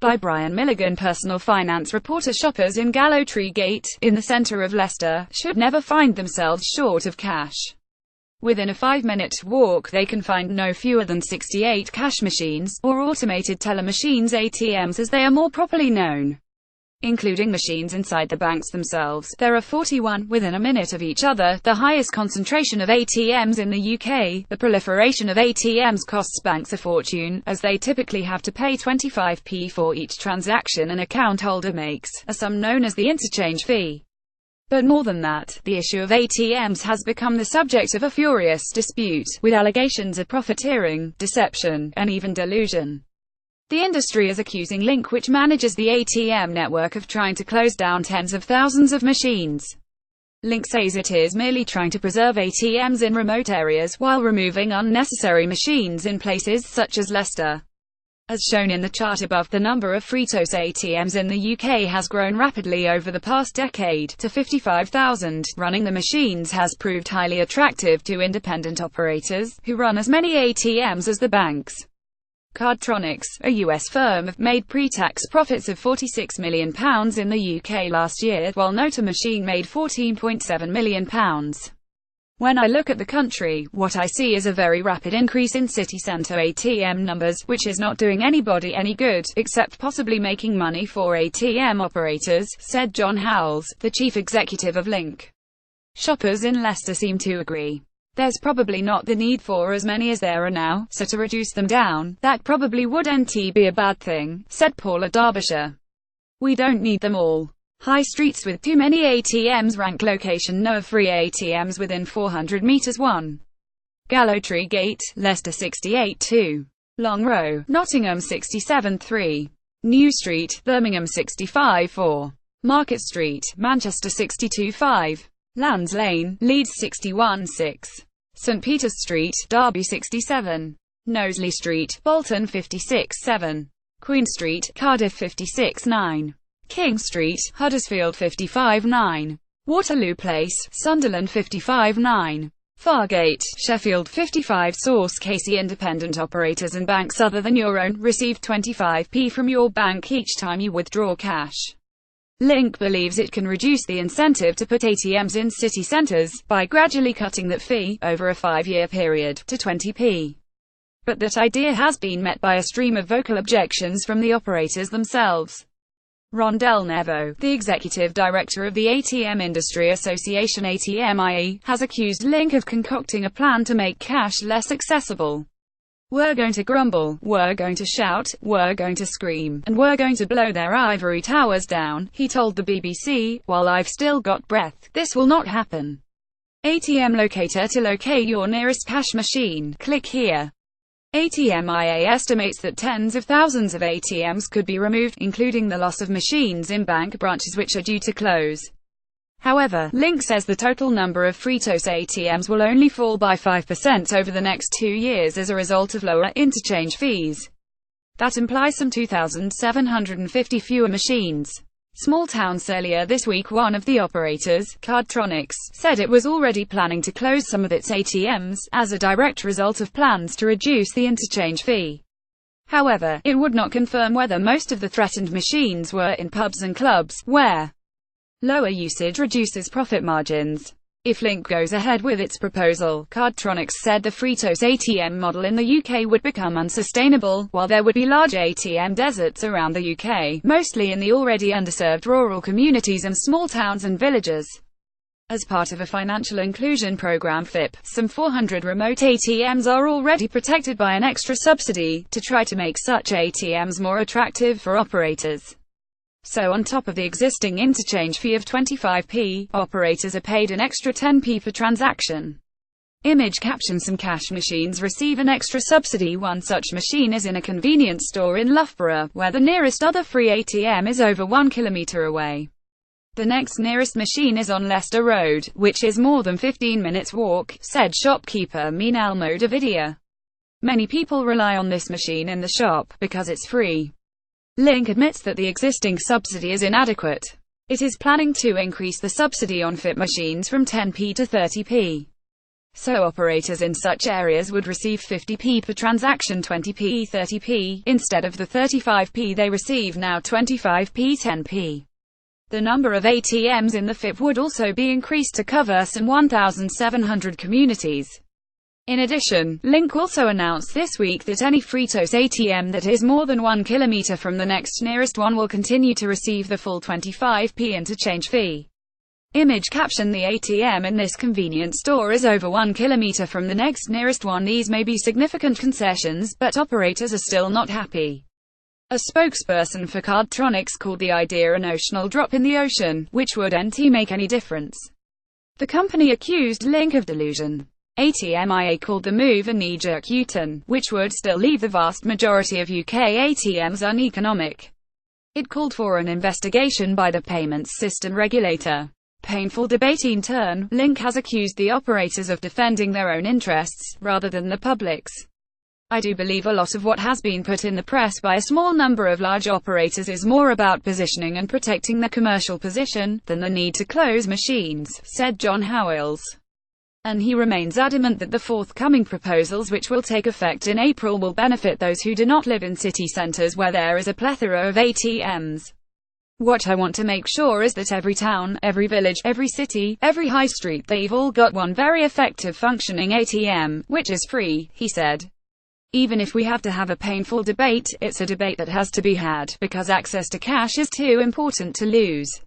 By Brian Milligan, personal finance reporter. Shoppers in Gallowtree Gate, in the centre of Leicester, should never find themselves short of cash. Within a 5-minute walk they can find no fewer than 68 cash machines, or automated teller machines, ATMs as they are more properly known. Including machines inside the banks themselves, there are 41 within a minute of each other, the highest concentration of ATMs in the UK. The proliferation of ATMs costs banks a fortune, as they typically have to pay 25p for each transaction an account holder makes, a sum known as the interchange fee. But more than that, the issue of ATMs has become the subject of a furious dispute, with allegations of profiteering, deception, and even delusion. The industry is accusing Link, which manages the ATM network, of trying to close down tens of thousands of machines. Link says it is merely trying to preserve ATMs in remote areas, while removing unnecessary machines in places such as Leicester. As shown in the chart above, the number of Fritos ATMs in the UK has grown rapidly over the past decade, to 55,000. Running the machines has proved highly attractive to independent operators, who run as many ATMs as the banks. Cardtronics, a US firm, made pre-tax profits of £46 million in the UK last year, while Nota Machine made £14.7 million. When I look at the country, what I see is a very rapid increase in city centre ATM numbers, which is not doing anybody any good, except possibly making money for ATM operators, said John Howells, the chief executive of Link. Shoppers in Leicester seem to agree. There's probably not the need for as many as there are now, so to reduce them down, that probably wouldn't be a bad thing, said Paula Derbyshire. We don't need them all. High streets with too many ATMs rank location no of free ATMs within 400 metres 1. Gallowtree Gate, Leicester 68-2. Long Row, Nottingham 67-3. New Street, Birmingham 65-4. Market Street, Manchester 62-5. Lands Lane, Leeds 61-6. St Peter's Street, Derby 67. Knowsley Street, Bolton 56-7. Queen Street, Cardiff 56-9. King Street, Huddersfield 55-9. Waterloo Place, Sunderland 55-9. Fargate, Sheffield 55. Source: Casey. Independent operators and banks other than your own receive 25p from your bank each time you withdraw cash. Link believes it can reduce the incentive to put ATMs in city centres, by gradually cutting that fee, over a 5-year period, to 20p. But that idea has been met by a stream of vocal objections from the operators themselves. Ron Del Nevo, the executive director of the ATM Industry Association ATMIE, has accused Link of concocting a plan to make cash less accessible. We're going to grumble, we're going to shout, we're going to scream, and we're going to blow their ivory towers down, he told the BBC. While I've still got breath, this will not happen. ATM Locator. To locate your nearest cash machine, click here. ATMIA estimates that tens of thousands of ATMs could be removed, including the loss of machines in bank branches which are due to close. However, Link says the total number of Fritos ATMs will only fall by 5% over the next 2 years as a result of lower interchange fees. That implies some 2,750 fewer machines. Small Towns. Earlier this week, one of the operators, Cardtronics, said it was already planning to close some of its ATMs, as a direct result of plans to reduce the interchange fee. However, it would not confirm whether most of the threatened machines were in pubs and clubs, where lower usage reduces profit margins. If Link goes ahead with its proposal, Cardtronics said the Fritos ATM model in the UK would become unsustainable, while there would be large ATM deserts around the UK, mostly in the already underserved rural communities and small towns and villages. As part of a financial inclusion program (FIP), some 400 remote ATMs are already protected by an extra subsidy, to try to make such ATMs more attractive for operators. So on top of the existing interchange fee of 25p, operators are paid an extra 10p per transaction. Image caption. Some cash machines receive an extra subsidy. One such machine is in a convenience store in Loughborough, where the nearest other free ATM is over 1 kilometre away. The next nearest machine is on Leicester Road, which is more than 15 minutes walk, said shopkeeper Minal Modavidia. Many people rely on this machine in the shop, because it's free. Link admits that the existing subsidy is inadequate. It is planning to increase the subsidy on FIP machines from 10p to 30p. So operators in such areas would receive 50p per transaction, 20p, 30p, instead of the 35p they receive now, 25p, 10p. The number of ATMs in the FIP would also be increased to cover some 1,700 communities. In addition, Link also announced this week that any Fritos ATM that is more than 1 kilometer from the next nearest one will continue to receive the full 25p interchange fee. Image caption: the ATM in this convenience store is over 1 kilometer from the next nearest one. These may be significant concessions, but operators are still not happy. A spokesperson for Cardtronics called the idea a notional drop in the ocean, which wouldn't make any difference. The company accused Link of delusion. ATMIA called the move a knee-jerk U-turn, which would still leave the vast majority of UK ATMs uneconomic. It called for an investigation by the payments system regulator. Painful debate in turn, Link has accused the operators of defending their own interests, rather than the public's. I do believe a lot of what has been put in the press by a small number of large operators is more about positioning and protecting their commercial position, than the need to close machines, said John Howells. And he remains adamant that the forthcoming proposals, which will take effect in April, will benefit those who do not live in city centres where there is a plethora of ATMs. What I want to make sure is that every town, every village, every city, every high street, they've all got one very effective functioning ATM, which is free, he said. Even if we have to have a painful debate, it's a debate that has to be had, because access to cash is too important to lose.